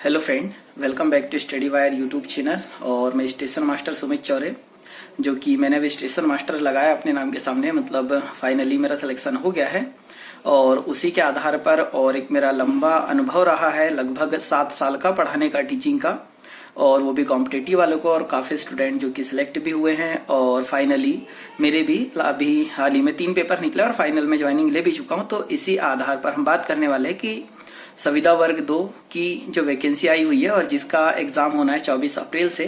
Hello friend, welcome back to study wire YouTube channel. और मैं station master Sumit Chaure, जो कि मैंने अभी स्टेशन मास्टर लगाया अपने नाम के सामने, मतलब फाइनली मेरा सिलेक्शन हो गया है। और उसी के आधार पर और एक मेरा लंबा अनुभव रहा है, लगभग 7 साल का पढ़ाने का, टीचिंग का, और वो भी कॉम्पिटिटिव वालों को, और काफी स्टूडेंट जो कि सिलेक्ट भी हुए हैं। और फाइनली मेरे भी अभी हाल ही में 3 पेपर निकले और फाइनल में ज्वाइनिंग ले भी चुका हूं। तो इसी आधार पर हम बात करने वाले हैं कि संविदा वर्ग 2 की जो वैकेंसी आई हुई है और जिसका एग्जाम होना है 24 अप्रैल से,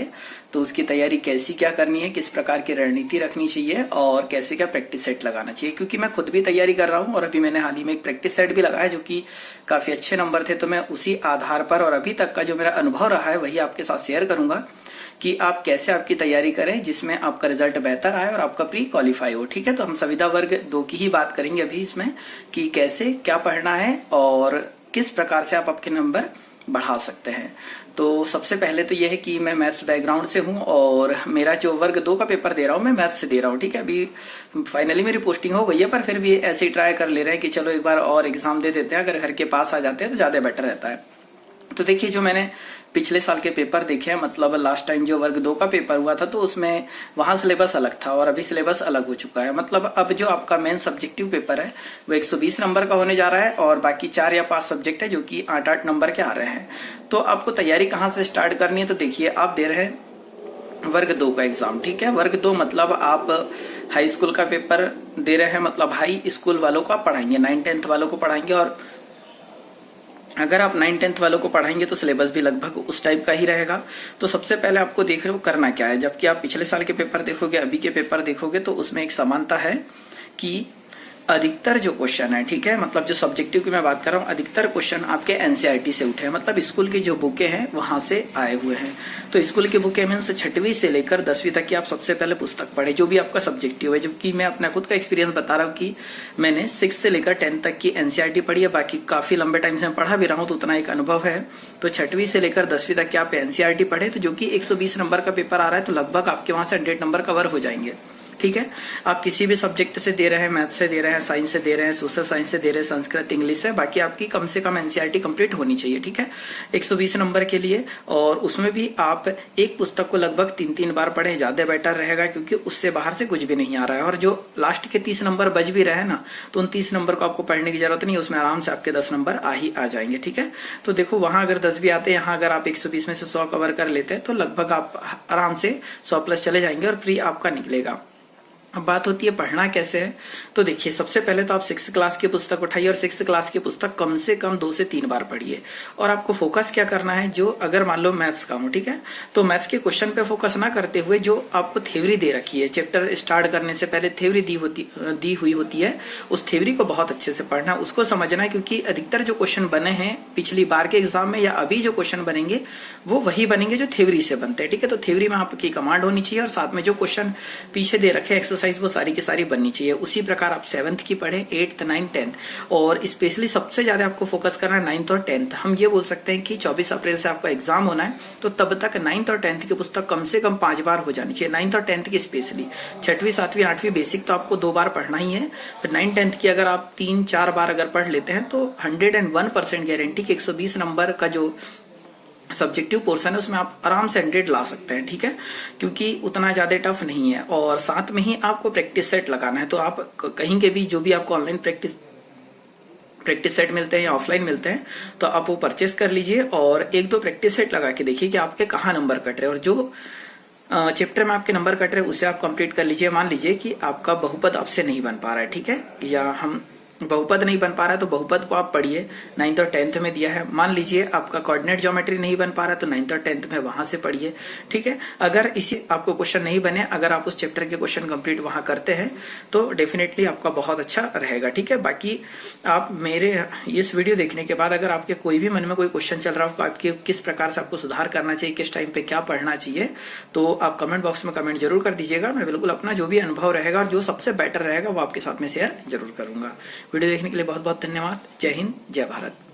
तो उसकी तैयारी कैसी क्या करनी है, किस प्रकार की रणनीति रखनी चाहिए और कैसे क्या प्रैक्टिस सेट लगाना चाहिए। क्योंकि मैं खुद भी तैयारी कर रहा हूं और अभी मैंने हाल ही में एक प्रैक्टिस सेट भी लगाया जो कि काफी अच्छे नंबर थे। तो मैं उसी आधार पर और अभी तक का जो मेरा अनुभव रहा है वही आपके साथ शेयर करूंगा कि आप कैसे आपकी तैयारी करें जिसमें आपका रिजल्ट बेहतर आए और आपका प्री क्वालिफाई हो। ठीक है, तो हम संविदा वर्ग 2 की ही बात करेंगे अभी इसमें कि कैसे क्या पढ़ना है और किस प्रकार से आप आपके नंबर बढ़ा सकते हैं। तो सबसे पहले तो यह है कि मैं मैथ्स बैकग्राउंड से हूं और मेरा जो वर्ग 2 का पेपर दे रहा हूं मैं मैथ्स से दे रहा हूं। ठीक है, अभी फाइनली मेरी पोस्टिंग हो गई है, पर फिर भी ऐसे ही ट्राई कर ले रहे हैं कि चलो एक बार और एग्जाम दे देते हैं, अगर घर के पास आ जाते हैं तो ज्यादा बेटर रहता है। तो देखिए, जो मैंने पिछले साल के पेपर देखे हैं, मतलब लास्ट टाइम जो वर्ग 2 का पेपर हुआ था तो उसमें वहां सिलेबस अलग था और अभी सिलेबस अलग हो चुका है। मतलब अब जो आपका मेन सब्जेक्टिव पेपर है वो 120 नंबर का होने जा रहा है और बाकी 4 या 5 सब्जेक्ट है जो कि 8-8 नंबर के आ रहे हैं। तो आपको तैयारी कहाँ से स्टार्ट करनी है, तो देखिए आप दे रहे हैं वर्ग 2 का एग्जाम। ठीक है, वर्ग 2 मतलब आप हाई स्कूल का पेपर दे रहे हैं, मतलब हाई स्कूल वालों को आप पढ़ाएंगे, 9-10 वालों को पढ़ाएंगे। और अगर आप 9-10 वालों को पढ़ाएंगे तो सिलेबस भी लगभग उस टाइप का ही रहेगा। तो सबसे पहले आपको देख रहे हो करना क्या है। जबकि आप पिछले साल के पेपर देखोगे, अभी के पेपर देखोगे तो उसमें एक समानता है कि अधिकतर जो क्वेश्चन है, ठीक है, मतलब जो सब्जेक्टिव की मैं बात कर रहा हूँ, अधिकतर क्वेश्चन आपके एनसीईआरटी से उठे हैं, मतलब स्कूल की जो बुकें हैं वहां से आए हुए हैं। तो स्कूल की बुकें मीन्स 6वीं से लेकर 10वीं तक की आप सबसे पहले पुस्तक पढ़े, जो भी आपका सब्जेक्टिव है। जबकि मैं अपना खुद का एक्सपीरियंस बता रहा हूँ कि मैंने 6 से लेकर 10 तक की एनसीईआरटी पढ़ी है, बाकी काफी लंबे टाइम से मैं पढ़ा भी रहा हूँ तो उतना एक अनुभव है। तो 6वीं से लेकर 10वीं तक की आप एनसीईआरटी पढ़े, तो जो कि 120 नंबर का पेपर आ रहा है, तो लगभग आपके वहां से 100 नंबर कवर हो जाएंगे। ठीक है, आप किसी भी सब्जेक्ट से दे रहे हैं, मैथ से दे रहे हैं, साइंस से दे रहे हैं, सोशल साइंस से दे रहे हैं, संस्कृत, इंग्लिश से, बाकी आपकी कम से कम एनसीईआरटी कंप्लीट होनी चाहिए। ठीक है, 120 नंबर के लिए। और उसमें भी आप एक पुस्तक को लगभग 3-3 बार पढ़े, ज्यादा बेटर रहेगा, क्योंकि उससे बाहर से कुछ भी नहीं आ रहा है। और जो लास्ट के 30 नंबर बच भी रहे ना, तो उन 30 नंबर को आपको पढ़ने की जरूरत नहीं है, उसमें आराम से आपके 10 नंबर आ जाएंगे। ठीक है, तो देखो वहां अगर 10 भी आते हैं, यहाँ अगर आप 120 में से 100 कवर कर लेते हैं तो लगभग आप आराम से 100+ चले जाएंगे और प्री आपका निकलेगा। अब बात होती है पढ़ना कैसे है। तो देखिए, सबसे पहले तो आप 6th क्लास की पुस्तक उठाइए और 6th क्लास की पुस्तक कम से कम 2 से 3 बार पढ़िए। और आपको फोकस क्या करना है, जो अगर मान लो मैथ्स का हो, ठीक है, तो मैथ्स के क्वेश्चन पे फोकस ना करते हुए जो आपको थ्योरी दे रखी है, चैप्टर स्टार्ट करने से पहले थ्योरी दी हुई होती है, उस थ्योरी को बहुत अच्छे से पढ़ना, उसको समझना है। क्योंकि अधिकतर जो क्वेश्चन बने हैं पिछली बार के एग्जाम में या अभी जो क्वेश्चन बनेंगे वो वही बनेंगे जो थ्योरी से बनते हैं। ठीक है, तो थ्योरी में आपकी कमांड होनी चाहिए और साथ में जो क्वेश्चन पीछे दे रखे एक्सरसाइज वो सारी की सारी बननी चाहिए। उसी प्रकार आप 7th की पढ़ें, 8th, 9th, 10th, और स्पेशली सबसे ज्यादा आपको फोकस करना है 9th और 10th। हम ये बोल सकते हैं कि 24 अप्रैल से आपका एग्जाम होना है, तो तब तक 9th और 10th की पुस्तक कम से कम 5 बार हो जानी चाहिए। 9th और 10th की स्पेशली, 6वीं, 7वीं, 8वीं बेसिक तो आपको 2 बार पढ़ना ही है। फिर 9th, 10th की अगर आप 3-4 बार अगर पढ़ लेते हैं तो 101% गारंटी कि 120 नंबर का जो सब्जेक्टिव पोर्शन है उसमें आप आराम से 100 ला सकते हैं। ठीक है, क्योंकि उतना ज्यादा टफ नहीं है। और साथ में ही आपको प्रैक्टिस सेट लगाना है। तो आप कहीं के भी जो भी आपको ऑनलाइन प्रैक्टिस सेट मिलते हैं या ऑफलाइन मिलते हैं तो आप वो परचेस कर लीजिए और 1-2 प्रैक्टिस सेट लगा के देखिए कि आपके कहाँ नंबर कट रहे हैं। और जो चैप्टर में आपके नंबर कट रहे हैं उसे आप कंप्लीट कर लीजिए। मान लीजिए कि आपका बहुपद आपसे नहीं बन पा रहा है, ठीक है, या हम बहुपद नहीं बन पा रहा है तो बहुपद को आप पढ़िए, 9th और 10th में दिया है। मान लीजिए आपका कोऑर्डिनेट ज्योमेट्री नहीं बन पा रहा है तो 9th और 10th में वहां से पढ़िए। ठीक है, अगर इसी आपको क्वेश्चन नहीं बने, अगर आप उस चैप्टर के क्वेश्चन कंप्लीट वहां करते हैं तो डेफिनेटली आपका बहुत अच्छा रहेगा। ठीक है, बाकी आप मेरे इस वीडियो देखने के बाद अगर आपके कोई भी मन में कोई क्वेश्चन चल रहा हो, आपके किस प्रकार से आपको सुधार करना चाहिए, किस टाइम पे क्या पढ़ना चाहिए, तो आप कमेंट बॉक्स में कमेंट जरूर कर दीजिएगा। मैं बिल्कुल अपना जो भी अनुभव रहेगा और जो सबसे बेटर रहेगा वो आपके साथ में शेयर जरूर करूंगा। वीडियो देखने के लिए बहुत बहुत धन्यवाद। जय हिंद, जय भारत।